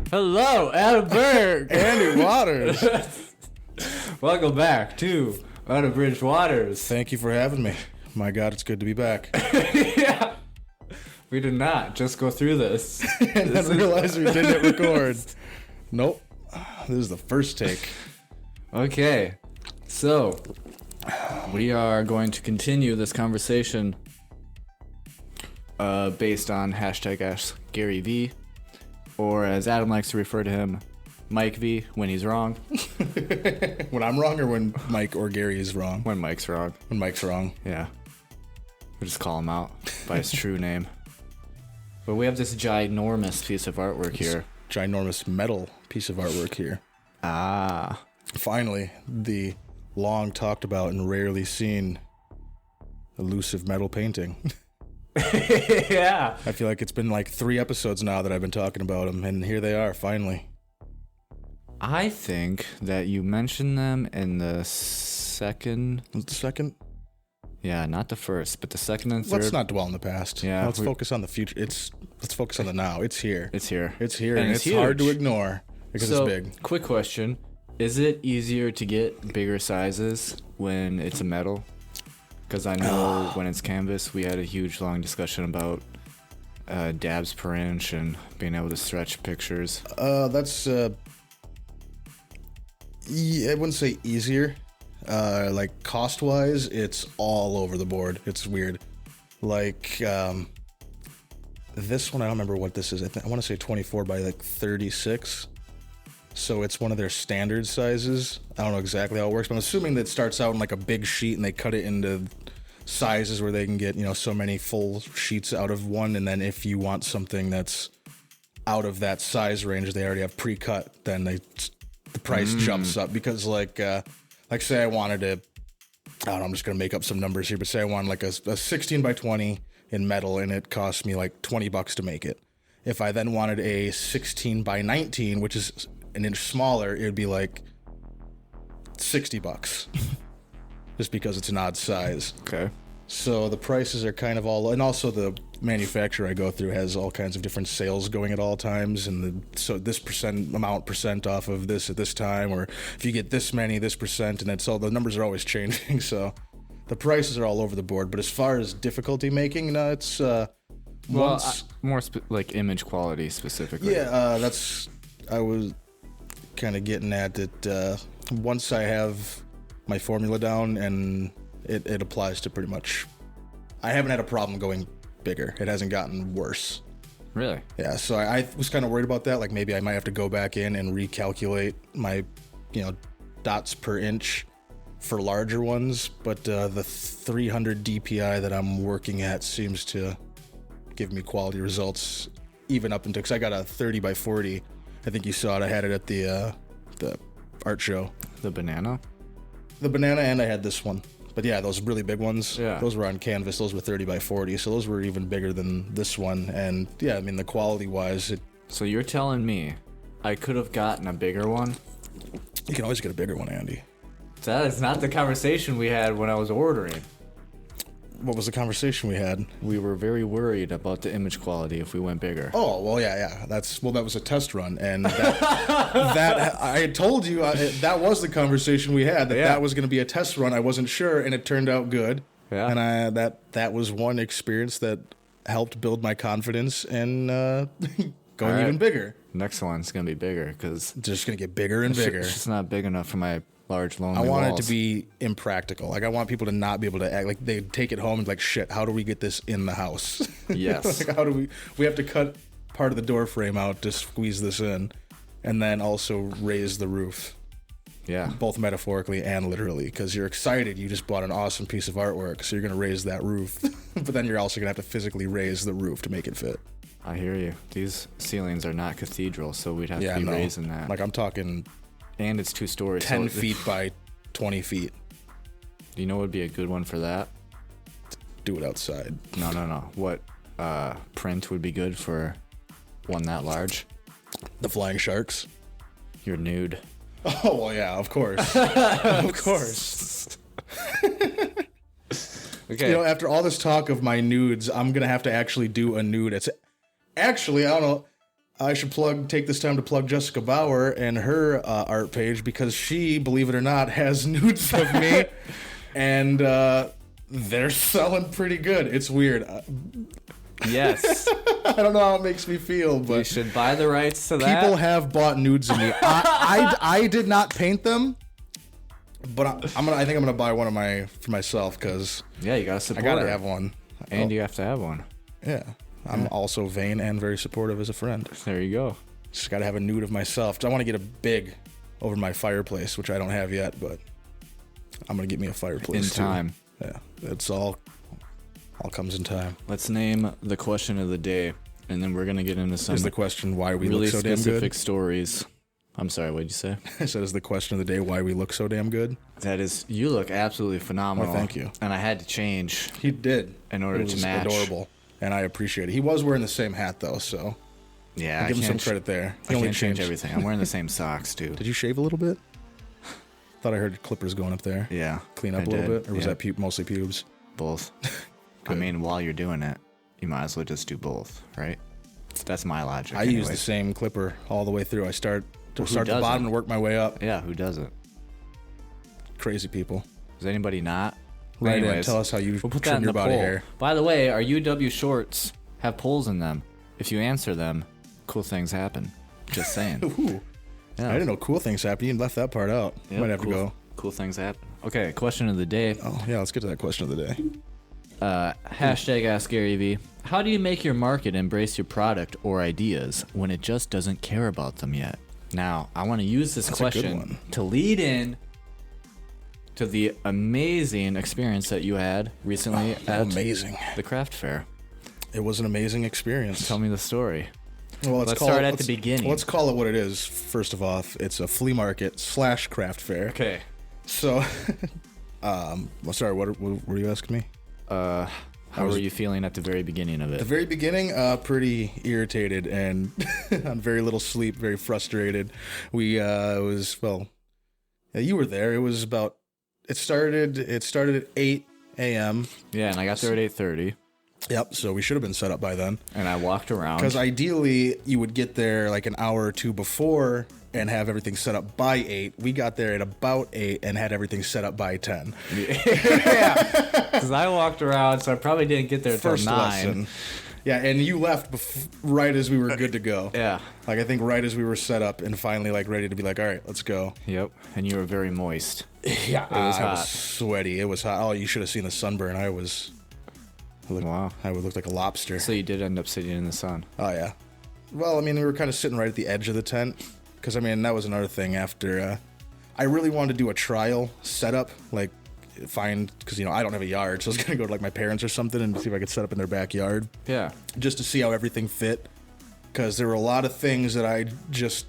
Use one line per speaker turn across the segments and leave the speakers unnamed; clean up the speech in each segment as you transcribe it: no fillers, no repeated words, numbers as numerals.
Hello, Adam Berg.
Andy Waters.
Welcome back to Unabridged Waters.
Thank you for having me. My God, it's good to be back.
Yeah. We did not just go through this.
And then realized we didn't record. Nope. This is the first take.
Okay. So, we are going to continue this conversation based on hashtag askgaryvee, or as Adam likes to refer to him, Mike V, when he's wrong.
When I'm wrong, or when Mike or Gary is wrong?
When Mike's wrong.
When Mike's wrong.
Yeah. We'll just call him out by his true name. But we have this ginormous piece of artwork here.
Ginormous metal piece of artwork here.
Ah.
Finally, the long talked about and rarely seen elusive metal painting.
Yeah.
I feel like it's been like 3 episodes now that I've been talking about them, and here they are, finally.
I think that you mentioned them in the second...
The second?
Yeah, not the first, but the second and third.
Let's not dwell on the past.
Yeah,
let's focus on the future. Let's focus on the now. It's here.
It's here.
It's here,
And
and
it's
it's hard to
huge.
ignore because
So,
it's big.
quick question. Is it easier to get bigger sizes when it's a metal? Because I know when it's canvas, we had a huge, long discussion about dabs per inch and being able to stretch pictures.
That's I wouldn't say easier. Like cost-wise, it's all over the board. It's weird. Like this one, I don't remember what this is. I want to say 24 by like 36. So it's one of their standard sizes. I don't know exactly how it works, but I'm assuming that it starts out in like a big sheet and they cut it into sizes where they can get, so many full sheets out of one. And then if you want something that's out of that size range, they already have pre-cut, then the price jumps up. Because like say I wanted to, I don't know, I'm just going to make up some numbers here, but say I wanted like a 16 by 20 in metal and it cost me like $20 to make it. If I then wanted a 16 by 19, which is an inch smaller, it would be like $60 just because it's an odd size.
Okay.
So the prices are kind of all, and also the manufacturer I go through has all kinds of different sales going at all times, and so this percent off of this at this time, or if you get this many, this percent, and it's all, the numbers are always changing, so the prices are all over the board. But as far as difficulty making, no, it's
more like image quality specifically.
Yeah, I was kind of getting at it. Once I have my formula down, and it applies to pretty much. I haven't had a problem going bigger. It hasn't gotten worse.
Really?
Yeah, so I was kind of worried about that. Like maybe I might have to go back in and recalculate my, dots per inch for larger ones. But the 300 DPI that I'm working at seems to give me quality results, even up until, because I got a 30 by 40. I think you saw it. I had it at the art show.
The banana?
The banana, and I had this one. But yeah, those really big ones,
yeah,
those were on canvas. Those were 30 by 40, so those were even bigger than this one. And yeah, I mean, the quality-wise,
So you're telling me I could have gotten a bigger one?
You can always get a bigger one, Andy.
That is not the conversation we had when I was ordering.
What was the conversation we had?
We were very worried about the image quality if we went bigger.
Oh, well, yeah. That was a test run, and that I had told you that was the conversation we had, that was going to be a test run. I wasn't sure, and it turned out good.
Yeah.
And that was one experience that helped build my confidence and going even bigger.
Next one's going to be bigger because
it's just going to get bigger and bigger.
It's just not big enough for my large, lonely
I want
walls.
it to be impractical. Like, I want people to not be able to act like they take it home and be like, shit, how do we get this in the house?
Yes.
Like, how do we have to cut part of the door frame out to squeeze this in, and then also raise the roof.
Yeah.
Both metaphorically and literally, because you're excited. You just bought an awesome piece of artwork, so you're going to raise that roof. But then you're also going to have to physically raise the roof to make it fit.
I hear you. These ceilings are not cathedral, so we'd have to be raising that.
Like, I'm talking...
And it's 2 stories.
10 feet by 20 feet.
Do you know what would be a good one for that?
Do it outside.
No. What print would be good for one that large?
The Flying Sharks.
You're nude.
Oh, well, yeah, of course. Of course.
Okay.
After all this talk of my nudes, I'm going to have to actually do a nude. It's actually, I don't know. I should take this time to plug Jessica Bauer and her art page because she, believe it or not, has nudes of me, and they're selling pretty good. It's weird.
Yes.
I don't know how it makes me feel, but
you should buy the rights to that.
people have bought nudes of me. I did not paint them, but I think I'm gonna buy one for myself because
yeah, you gotta support.
I gotta
her.
have one,
and you have to have one.
Yeah. I'm also vain and very supportive as a friend.
There you go.
Just got to have a nude of myself. I want to get a big over my fireplace, which I don't have yet, but I'm going to get me a fireplace
in time.
Yeah, it's all comes in time.
Let's name the question of the day, and then we're going to get into some
Is the question why we
really
look so damn
specific
good?
stories. I'm sorry, what'd you say?
I said, is the question of the day why we look so damn good?
That is, you look absolutely phenomenal.
Well, thank you.
And I had to change.
He did.
In order to match.
It was adorable. And I appreciate it. He was wearing the same hat, though, so
yeah,
I'll give him some credit there.
I can't change everything. I'm wearing the same socks, too.
Did you shave a little bit? Thought I heard clippers going up there.
Yeah.
Clean up a little bit? Or was that mostly pubes?
Both. I mean, while you're doing it, you might as well just do both, right? That's my logic.
I use the same clipper all the way through. I start at the bottom and work my way up.
Yeah, who doesn't?
Crazy people.
Does anybody not?
Right in. Tell us how you trim your body hair.
By the way, our UW shorts have poles in them. If you answer them, cool things happen. Just saying.
Ooh. Yeah. I didn't know cool things happen. You left that part out.
Yep,
Might have to go.
Cool things happen. Okay, question of the day.
Oh, yeah, let's get to that question of the day.
Hashtag askgaryvee. How do you make your market embrace your product or ideas when it just doesn't care about them yet? Now, I want to use this question to lead in to the amazing experience that you had recently at the craft fair.
It was an amazing experience.
Tell me the story.
Well,
let's start at the beginning.
Let's call it what it is. First of all, it's a flea market / craft fair.
Okay.
So, sorry, what were you asking me?
How were you feeling at the very beginning of it?
The very beginning, pretty irritated and on very little sleep, very frustrated. You were there. It was about. It started at 8 a.m.
Yeah, and I got there at 8:30.
Yep, so we should have been set up by then.
And I walked around.
Because ideally, you would get there like an hour or two before and have everything set up by 8. We got there at about 8 and had everything set up by 10.
Yeah, because I walked around, so I probably didn't get there until 9.
Lesson. Yeah, and you left right as we were good to go.
Yeah.
Like, I think right as we were set up and finally, like, ready to be like, all right, let's go.
Yep, and you were very moist.
Yeah, it was hot. I was sweaty. It was hot. Oh, you should have seen the sunburn.
Wow.
I would look like a lobster.
So you did end up sitting in the sun.
Oh, yeah. Well, I mean, we were kind of sitting right at the edge of the tent. Because, I mean, that was another thing after... I really wanted to do a trial setup. Like, because, I don't have a yard. So I was going to go to, like, my parents or something and see if I could set up in their backyard.
Yeah.
Just to see how everything fit. Because there were a lot of things that I just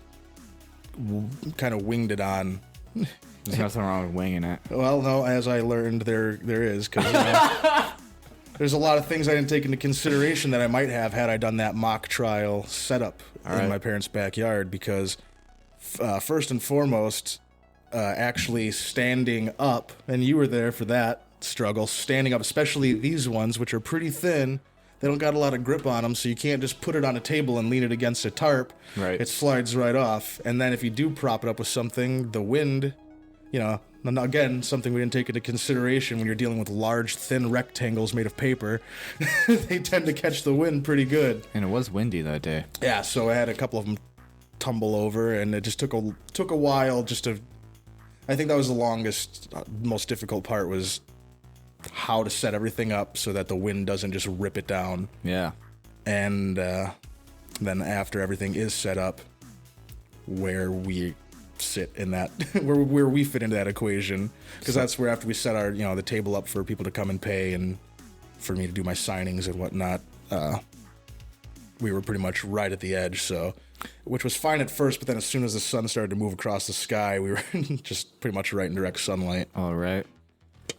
kind of winged it on.
There's nothing wrong with winging it.
Well, no, as I learned, there is. Because... there's a lot of things I didn't take into consideration that I might have had I done that mock trial setup in my parents' backyard because first and foremost, actually standing up, and you were there for that struggle, standing up, especially these ones, which are pretty thin. They don't got a lot of grip on them, so you can't just put it on a table and lean it against a tarp.
Right.
It slides right off. And then if you do prop it up with something, the wind, again, something we didn't take into consideration when you're dealing with large, thin rectangles made of paper. They tend to catch the wind pretty good.
And it was windy that day.
Yeah, so I had a couple of them tumble over, and it just took a while just to... I think that was the longest, most difficult part was how to set everything up so that the wind doesn't just rip it down.
Yeah.
And then after everything is set up, where we sit in that where we fit into that equation, because that's where after we set our the table up for people to come and pay and for me to do my signings and whatnot, we were pretty much right at the edge, so which was fine at first, but then as soon as the sun started to move across the sky, we were just pretty much right in direct sunlight.
All right.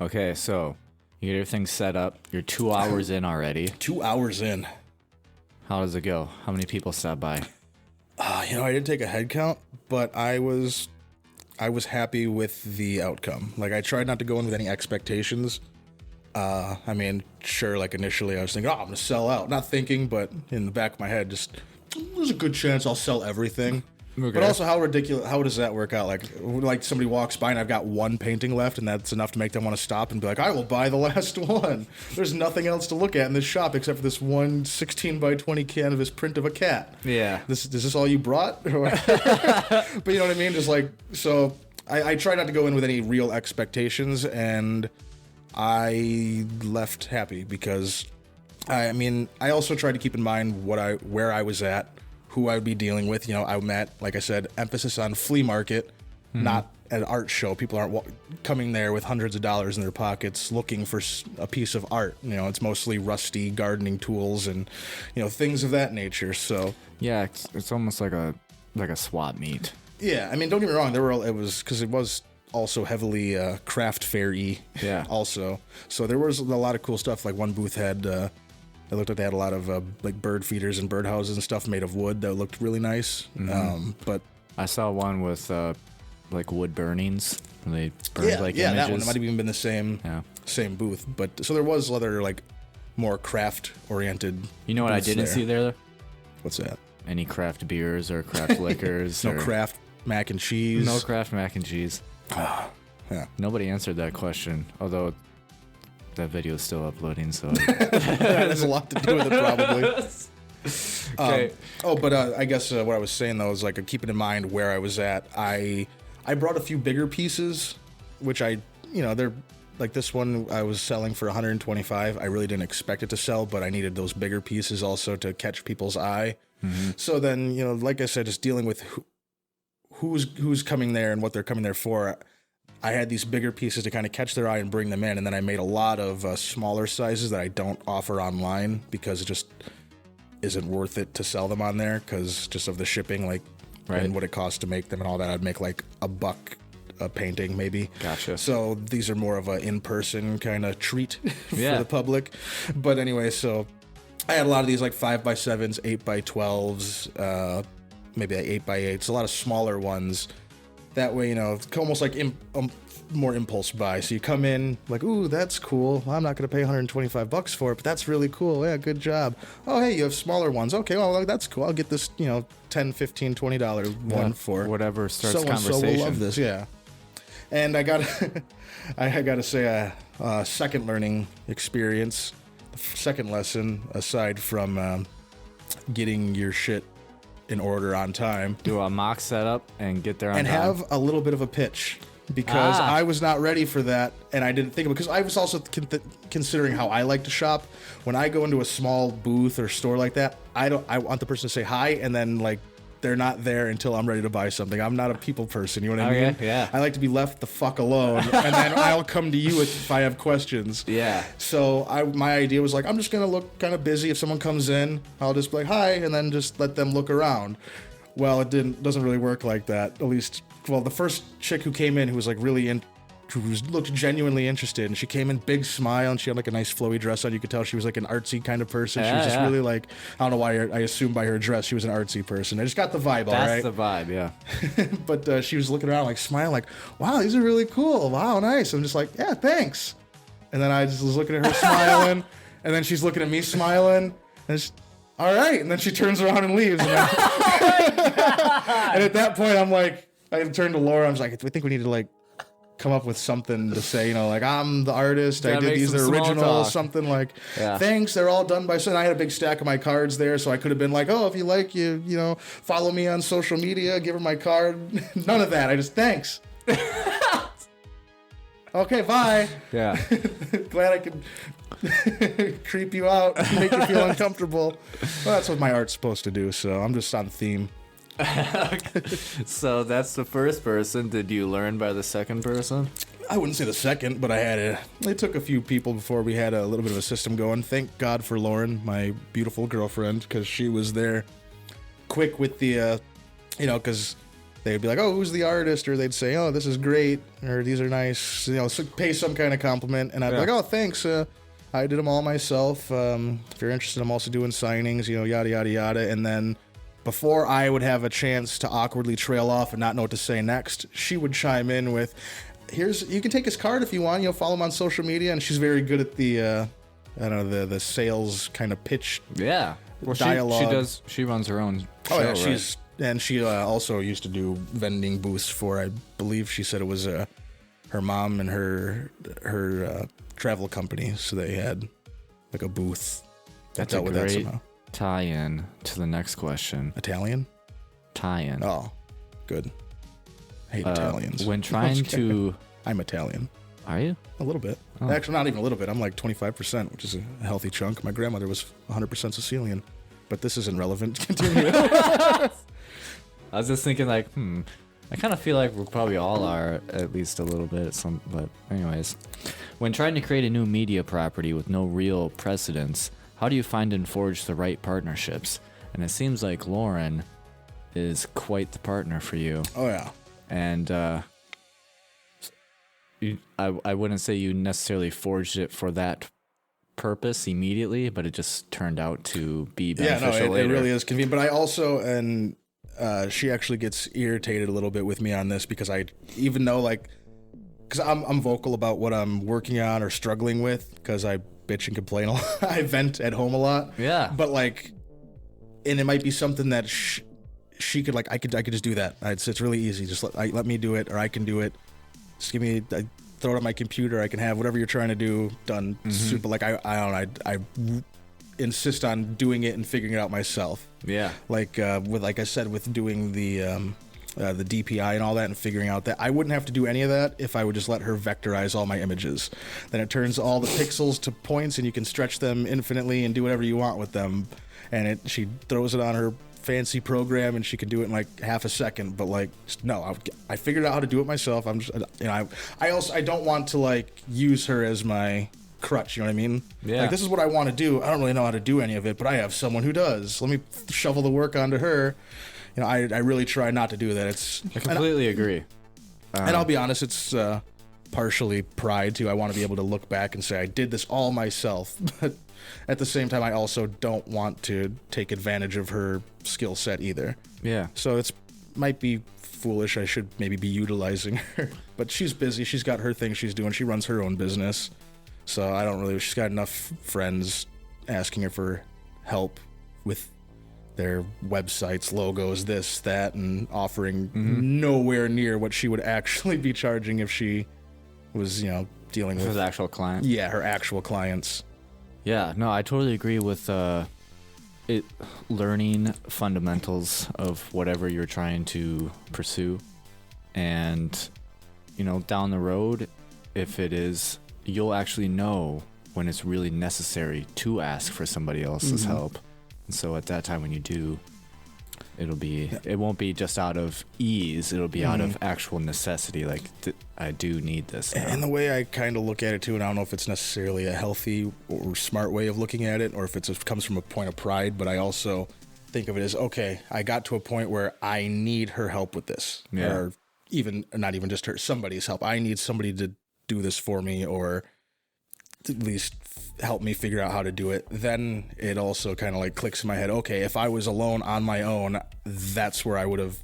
Okay, so you get everything set up. You're 2 hours in already.
2 hours in.
How does it go? How many people stopped by?
I didn't take a head count, but I was happy with the outcome. Like, I tried not to go in with any expectations. Sure, like initially I was thinking, I'm going to sell out. Not thinking, but in the back of my head, just there's a good chance I'll sell everything.
Okay.
But also, how does that work out? Like somebody walks by and I've got one painting left, and that's enough to make them want to stop and be like, I will buy the last one. There's nothing else to look at in this shop except for this one 16 by 20 canvas print of a cat.
Yeah.
Is this all you brought? But you know what I mean? Just like, so I try not to go in with any real expectations, and I left happy because, I mean, I also tried to keep in mind where I was at, who I would be dealing with. You know, I'm at, like I said, emphasis on flea market, not an art show. People aren't coming there with hundreds of dollars in their pockets looking for a piece of art. You know, it's mostly rusty gardening tools and, you know, things of that nature. So
yeah, it's almost like a swap meet.
Yeah, I mean, don't get me wrong. It was also heavily craft fair-y.
Yeah.
Also, so there was a lot of cool stuff. Like one booth had. It looked like they had a lot of like bird feeders and birdhouses and stuff made of wood that looked really nice. But
I saw one with like wood burnings. They burned
yeah,
images.
that one might have even been the same booth. But so there was other like more craft oriented.
You know what I didn't see there?
What's that?
Any craft beers or craft liquors?
No craft mac and cheese.
No craft mac and cheese.
Yeah.
Nobody answered that question, although that video is still uploading, so
that has a lot to do with it, probably.
Okay.
I guess what I was saying though is like keeping in mind where I was at. I brought a few bigger pieces, which they're like this one I was selling for $125. I really didn't expect it to sell, but I needed those bigger pieces also to catch people's eye. Mm-hmm. So then, you know, like I said, just dealing with who's coming there and what they're coming there for. I had these bigger pieces to kind of catch their eye and bring them in, and then I made a lot of smaller sizes that I don't offer online because it just isn't worth it to sell them on there because just of the shipping, like, right, and what it costs to make them and all that. I'd make like $1 a painting maybe.
Gotcha.
So these are more of an in-person kind of treat for the public. But anyway, so I had a lot of these like 5x7s, 8x12s, maybe like 8x8s, a lot of smaller ones. That way, you know, it's almost like more impulse buy. So you come in like, ooh, that's cool. Well, I'm not going to pay $125 for it, but that's really cool. Yeah, good job. Oh, hey, you have smaller ones. Okay, well, that's cool. I'll get this, you know, $10, $15, $20 one for
whatever starts
conversation. So will love this, yeah. And I got to say a second learning experience, second lesson aside from getting your shit in order on time.
Do a mock setup and get there on time.
And have a little bit of a pitch because I was not ready for that, and I didn't think of it because I was also considering how I like to shop. When I go into a small booth or store like that, I want the person to say hi, and then like they're not there until I'm ready to buy something. I'm not a people person, you know what I mean?
Yeah.
I like to be left the fuck alone, and then I'll come to you if I have questions.
Yeah.
So my idea was like, I'm just gonna look kind of busy. If someone comes in, I'll just be like, hi, and then just let them look around. Well, it doesn't really work like that. At least, well, the first chick who came in who was like who looked genuinely interested, and she came in big smile, and she had like a nice flowy dress on. You could tell she was like an artsy kind of person. She was just really like, I don't know why, I assumed by her dress she was an artsy person. I just got the vibe, all right?
That's the vibe, yeah.
But she was looking around like smiling like, wow, these are really cool. Wow, nice. I'm just like, yeah, thanks. And then I just was looking at her smiling, and then she's looking at me smiling, and she's, all right. And then she turns around and leaves. And, and at that point, I'm like, I turned to Laura. I was like, I think we need to like come up with something to say, you know, like, I'm the artist. I did these, they're original, something like, thanks, they're all done by, so I had a big stack of my cards there, so I could have been like, oh, if you like, you know, follow me on social media, give her my card. None of that. I just, thanks. Okay, bye.
Yeah.
Glad I could creep you out, make you feel uncomfortable. Well, that's what my art's supposed to do, so I'm just on theme.
So that's the first person. Did you learn by the second person?
I wouldn't say the second, but it took a few people before we had a little bit of a system going. Thank God for Lauren, my beautiful girlfriend, because she was there quick with the, you know, because they'd be like, oh, who's the artist? Or they'd say, oh, this is great, or these are nice, you know, so pay some kind of compliment. And I'd be like, oh, thanks. I did them all myself. If you're interested, I'm also doing signings, you know, yada, yada, yada. And then before I would have a chance to awkwardly trail off and not know what to say next, she would chime in with, you can take his card if you want, you know, follow him on social media. And she's very good at the, I don't know, the sales kind of pitch.
Yeah. Well,
dialogue.
She runs her own show,
Oh yeah,
right?
and she also used to do vending booths for. I believe she said it was her mom and her travel company, so they had like a booth.
That's a great tie-in to the next question.
Italian?
Tie-in.
Oh, good. I hate Italians.
When trying to...
I'm Italian.
Are you?
A little bit. Oh. Actually, not even a little bit. I'm like 25%, which is a healthy chunk. My grandmother was 100% Sicilian. But this isn't relevant. Continue.
I was just thinking like, I kind of feel like we probably all are at least a little bit. But anyways, when trying to create a new media property with no real precedence, how do you find and forge the right partnerships? And it seems like Lauren is quite the partner for you.
Oh yeah.
And I wouldn't say you necessarily forged it for that purpose immediately, but it just turned out to be beneficial later.
It really is convenient. But I also, and she actually gets irritated a little bit with me on this because even though because I'm vocal about what I'm working on or struggling with, because I bitch and complain a lot. I vent at home a lot.
Yeah.
But and it might be something that she could I could just do that. It's really easy. Just let me do it, or I can do it. Just give me, throw it on my computer. I can have whatever you're trying to do done. Super. I insist on doing it and figuring it out myself.
Yeah.
Like I said, with doing the DPI and all that and figuring out that I wouldn't have to do any of that if I would just let her vectorize all my images. Then it turns all the pixels to points and you can stretch them infinitely and do whatever you want with them. And she throws it on her fancy program and she can do it in like half a second. But no, I figured out how to do it myself. I'm just, I don't want to use her as my crutch, you know what I mean?
Yeah.
This is what I want to do. I don't really know how to do any of it, but I have someone who does. Let me shovel the work onto her. I really try not to do that.
I completely agree.
And I'll be honest, it's partially pride too. I want to be able to look back and say I did this all myself. But at the same time, I also don't want to take advantage of her skill set either.
Yeah.
So might be foolish. I should maybe be utilizing her. But she's busy. She's got her thing she's doing. She runs her own business. So she's got enough friends asking her for help with their websites, logos, this, that, and offering nowhere near what she would actually be charging if she was, dealing with
his actual clients.
Yeah, her actual clients.
Yeah, no, I totally agree with learning fundamentals of whatever you're trying to pursue. And, down the road, if it is, you'll actually know when it's really necessary to ask for somebody else's help. And so at that time when you do, it won't be just out of ease, it'll be out of actual necessity, I do need this now.
And the way I kind of look at it too, and I don't know if it's necessarily a healthy or smart way of looking at it, or if it comes from a point of pride, but I also think of it as, okay, I got to a point where I need her help with this.
Yeah.
Or not even just her, somebody's help. I need somebody to do this for me, or at least help me figure out how to do it. Then it also kind of clicks in my head, okay, if I was alone on my own, that's where I would have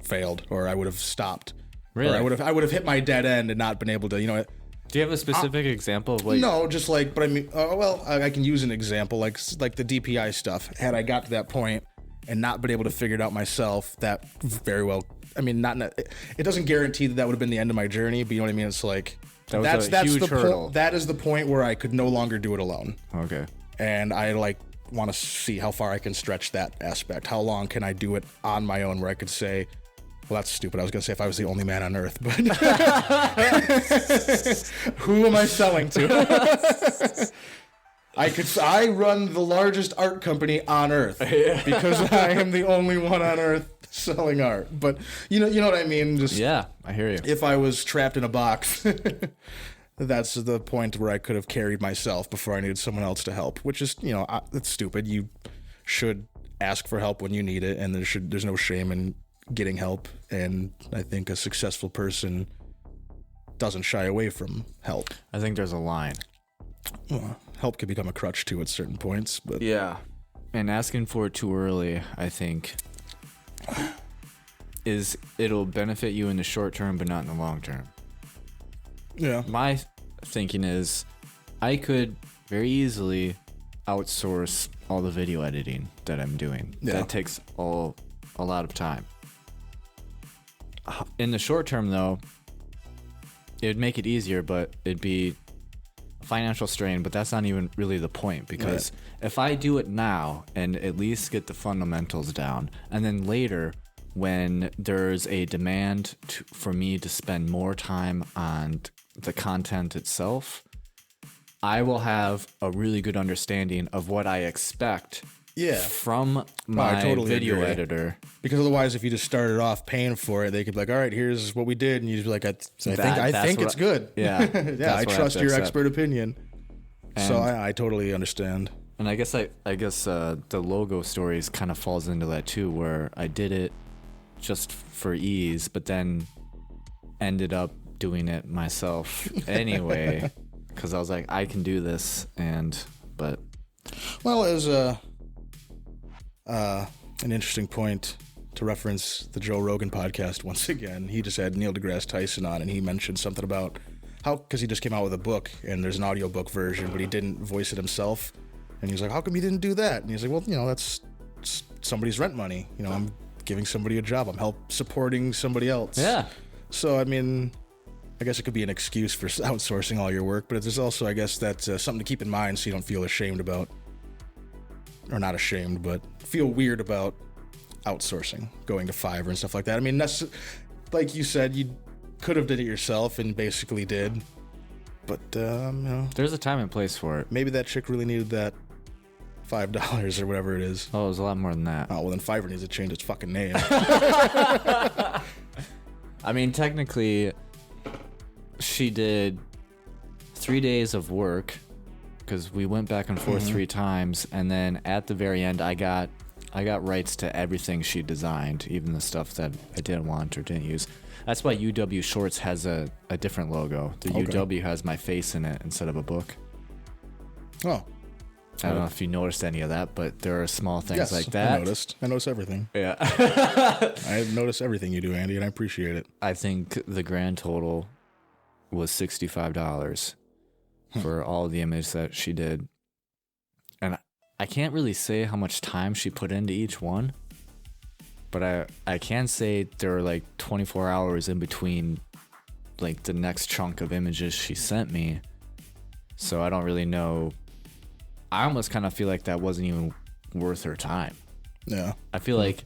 failed, or I would have stopped.
Really?
Or I would have hit my dead end and not been able to,
Do you have a specific example of
No, just but I mean, I can use an example, like the DPI stuff. Had I got to that point and not been able to figure it out myself, that very well, I mean, it doesn't guarantee that would have been the end of my journey, but you know what I mean? It's that's
a huge hurdle.
That is the point where I could no longer do it alone.
Okay.
And I want to see how far I can stretch that aspect. How long can I do it on my own where I could say, well, that's stupid. I was going to say if I was the only man on earth, but who am I selling to? I run the largest art company on earth because I am the only one on earth selling art. But you know what I mean? Just,
yeah, I hear you.
If I was trapped in a box, that's the point where I could have carried myself before I needed someone else to help, which is, that's stupid. You should ask for help when you need it, and there's no shame in getting help. And I think a successful person doesn't shy away from help.
I think there's a line.
Well, help can become a crutch too at certain points, but
yeah. And asking for it too early, I think, it'll benefit you in the short term, but not in the long term.
Yeah.
My thinking is, I could very easily outsource all the video editing that I'm doing.
Yeah.
That takes a lot of time. In the short term, though, it would make it easier, but it'd be a financial strain. But that's not even really the point, because if I do it now and at least get the fundamentals down, and then later when there's a demand for me to spend more time on the content itself, I will have a really good understanding of what I expect from my video editor.
Because otherwise, if you just started off paying for it, they could be like, all right, here's what we did. And you'd be like, I think it's good.
Yeah.
Yeah, I trust your expert opinion. And so I totally understand.
And I guess the logo stories kind of falls into that too, where I did it just for ease, but then ended up doing it myself anyway, because I was like, I can do this.
Well, as an interesting point to reference the Joe Rogan podcast once again, he just had Neil deGrasse Tyson on, and he mentioned something about how, because he just came out with a book and there's an audiobook version, but he didn't voice it himself. And he was like, how come you didn't do that? And he's like, well, that's somebody's rent money. I'm giving somebody a job. I'm supporting somebody else.
Yeah.
So, I mean, I guess it could be an excuse for outsourcing all your work, but there's also, I guess, that's something to keep in mind so you don't feel ashamed about, or not ashamed, but feel weird about outsourcing, going to Fiverr and stuff like that. I mean, that's, like you said, you could have did it yourself and basically did, but,
there's a time and place for it.
Maybe that chick really needed that $5 or whatever it is.
Oh, it was a lot more than that.
Oh, well, then Fiverr needs to change its fucking name.
I mean, technically, she did 3 days of work, because we went back and forth 3 times, and then at the very end, I got rights to everything she designed, even the stuff that I didn't want or didn't use. That's why UW Shorts has a different logo. The UW has my face in it instead of a book.
Oh.
I don't know if you noticed any of that, but there are small things like that.
I noticed everything.
Yeah.
I notice everything you do, Andy, and I appreciate it.
I think the grand total was $65 for all the images that she did. And I can't really say how much time she put into each one, but I can say there were like 24 hours in between like the next chunk of images she sent me. So I don't really know. I almost kind of feel like that wasn't even worth her time.
Yeah.
I feel like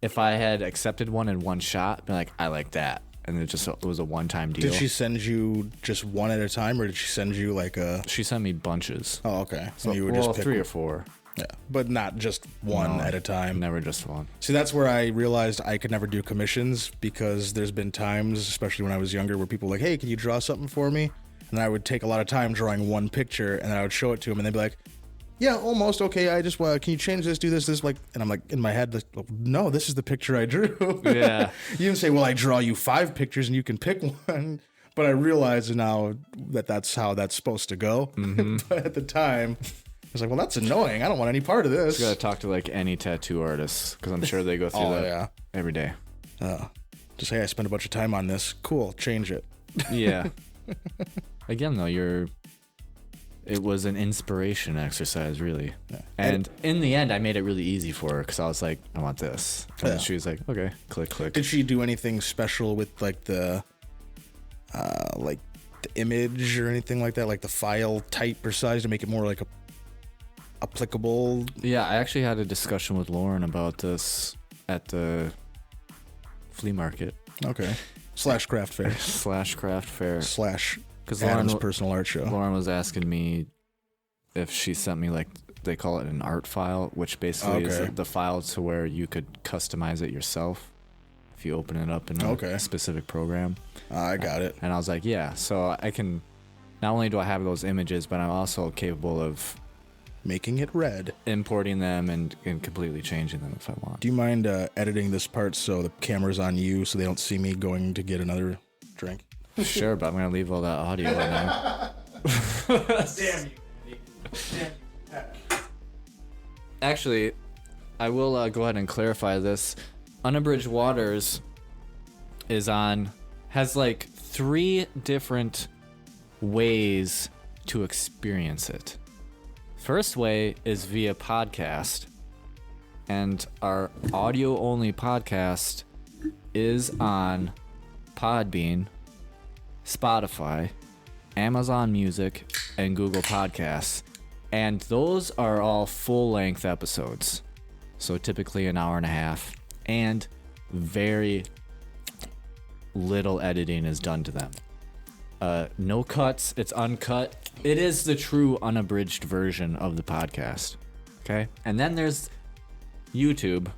if I had accepted one in one shot, be like, I like that. And it was a one-time deal.
Did she send you just one at a time, or did she send you like a...
She sent me bunches.
Oh, okay.
So you would just pick 3 or 4.
Yeah, but not just one at a time.
Never just one.
See, that's where I realized I could never do commissions, because there's been times, especially when I was younger, where people were like, hey, can you draw something for me? And I would take a lot of time drawing one picture, and then I would show it to them, and they'd be like, yeah, almost. Okay, I just can you change this, do this, like, and I'm like, in my head, no, this is the picture I drew.
Yeah.
You didn't say, well, I draw you 5 pictures and you can pick one. But I realize now that that's how that's supposed to go. Mm-hmm. But at the time, I was like, well, that's annoying. I don't want any part of this.
You gotta talk to like any tattoo artist, because I'm sure they go through that every day.
Just, hey, I spent a bunch of time on this. Cool, change it.
Yeah. Again, though, it was an inspiration exercise, really. Yeah. And in the end, I made it really easy for her, because I was like, I want this. And she was like, okay, click, click.
Did she do anything special with like the image or anything like that? Like the file type or size to make it more like applicable?
Yeah, I actually had a discussion with Lauren about this at the flea market.
Okay. / craft fair.
/ craft fair.
/ because Adam's personal art show.
Lauren was asking me if she sent me, like, they call it an art file, which basically is the file to where you could customize it yourself if you open it up in a specific program.
I got it.
And I was like, yeah, so I can, not only do I have those images, but I'm also capable of
making it red,
importing them, and completely changing them if I want.
Do you mind editing this part so the camera's on you so they don't see me going to get another drink?
Sure, but I'm going to leave all that audio in there.
Damn you. Damn you.
Actually, I will go ahead and clarify this. Unabridged Waters has like 3 different ways to experience it. First way is via podcast. And our audio-only podcast is on Podbean, Spotify, Amazon Music, and Google Podcasts. And those are all full-length episodes. So typically an hour and a half. And very little editing is done to them. No cuts. It's uncut. It is the true unabridged version of the podcast. Okay? And then there's YouTube.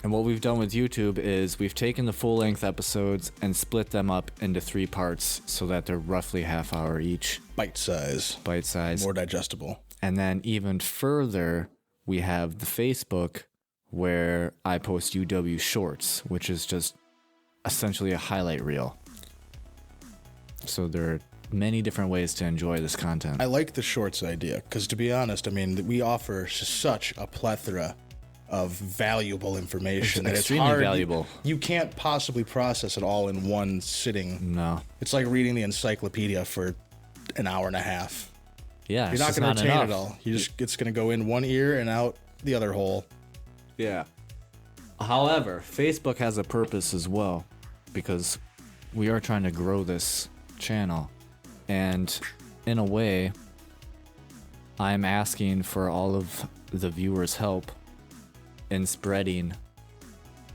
And what we've done with YouTube is we've taken the full-length episodes and split them up into 3 parts so that they're roughly half hour each.
Bite size.
More
digestible.
And then even further, we have the Facebook where I post UW Shorts, which is just essentially a highlight reel. So there are many different ways to enjoy this content.
I like the Shorts idea because, to be honest, I mean, we offer such a plethora of valuable information.
It's extremely valuable.
You can't possibly process it all in one sitting.
No.
It's like reading the encyclopedia for an hour and a half.
Yeah,
you're not going to retain it all. It's going to go in one ear and out the other hole.
Yeah. However, Facebook has a purpose as well because we are trying to grow this channel. And in a way, I'm asking for all of the viewers' help in spreading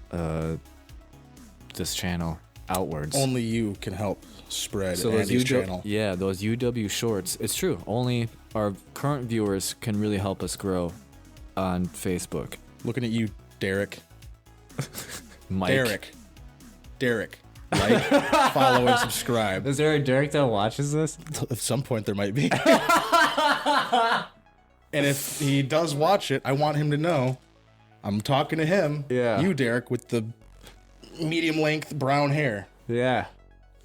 this channel outwards.
Only you can help spread Andy's channel.
Yeah, those UW Shorts. It's true. Only our current viewers can really help us grow on Facebook.
Looking at you, Derek.
Mike.
Derek. Like, follow, and subscribe.
Is there a Derek that watches this?
At some point there might be. And if he does watch it, I want him to know I'm talking to him.
Yeah.
You, Derek, with the medium-length brown hair.
Yeah.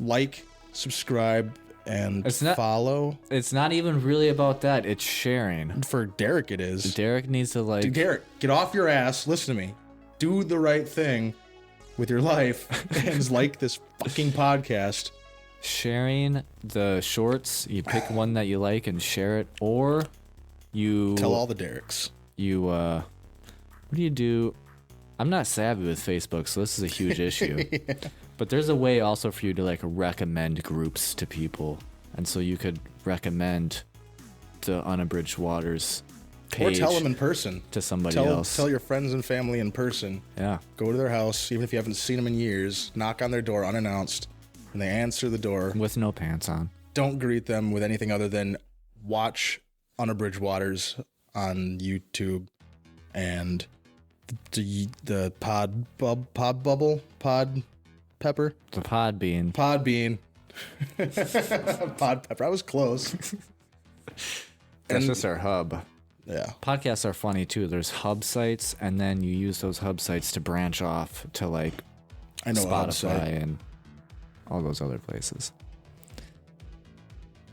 Like, subscribe, and follow.
It's not even really about that. It's sharing.
For Derek, it is.
Derek needs to like...
Dude, Derek, get off your ass. Listen to me. Do the right thing with your life and like this fucking podcast.
Sharing the shorts. You pick one that you like and share it, or you...
Tell all the Dereks.
You, what do you do? I'm not savvy with Facebook, so this is a huge issue. Yeah. But there's a way also for you to like recommend groups to people. And so you could recommend the Unabridged Waters page.
Or tell them in person.
To somebody else.
Tell your friends and family in person.
Yeah.
Go to their house, even if you haven't seen them in years. Knock on their door unannounced. And they answer the door.
With no pants on.
Don't greet them with anything other than watch Unabridged Waters on YouTube and the pod pepper.
The Podbean.
Pod pepper. I was close.
That's just our hub.
Yeah.
Podcasts are funny too. There's hub sites, and then you use those hub sites to branch off to like Spotify and all those other places.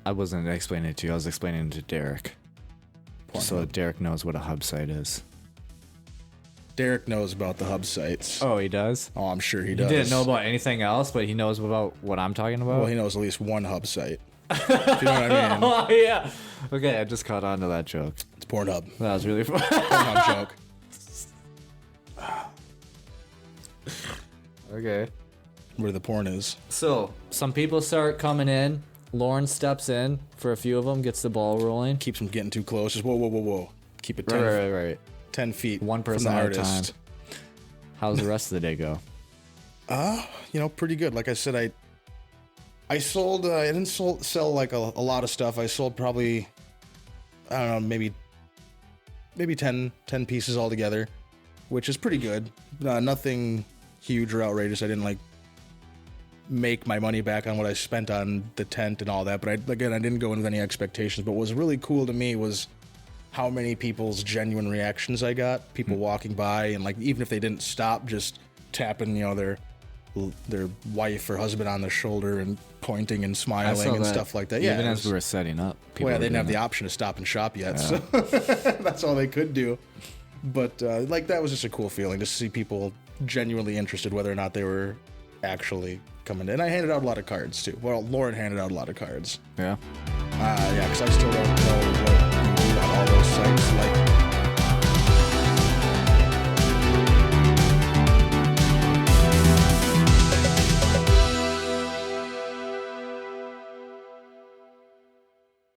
I wasn't explaining it to you. I was explaining it to Derek. So Derek knows what a hub site is.
Derek knows about the hub sites.
Oh, he does?
Oh, I'm sure he does.
He didn't know about anything else, but he knows about what I'm talking about?
Well, he knows at least one hub site. If you know what I mean.
Oh, yeah. Okay, I just caught on to that joke.
It's Pornhub.
That was really fun.
Pornhub joke.
Okay.
Where the porn is.
So, some people start coming in. Lauren steps in for a few of them, gets the ball rolling.
Keeps them getting too close. Just whoa. Keep it 10,
right.
10 feet.
One person
from the
at
artist.
a time. How's the rest of the day go?
Pretty good. Like I said, I sold. I didn't sell like a lot of stuff. I sold probably, I don't know, maybe 10 pieces altogether, which is pretty good. Nothing huge or outrageous. I didn't like make my money back on what I spent on the tent and all that. But I didn't go in with any expectations. But what was really cool to me was how many people's genuine reactions I got. People walking by and like, even if they didn't stop, just tapping, their wife or husband on the shoulder and pointing and smiling and stuff like that.
Even as we were setting up.
They didn't have the option to stop and shop yet, so that's all they could do. But that was just a cool feeling to see people genuinely interested, whether or not they were actually coming in. I handed out a lot of cards too. Well, Lauren handed out a lot of cards.
Yeah.
Because I still don't know what on all those sites like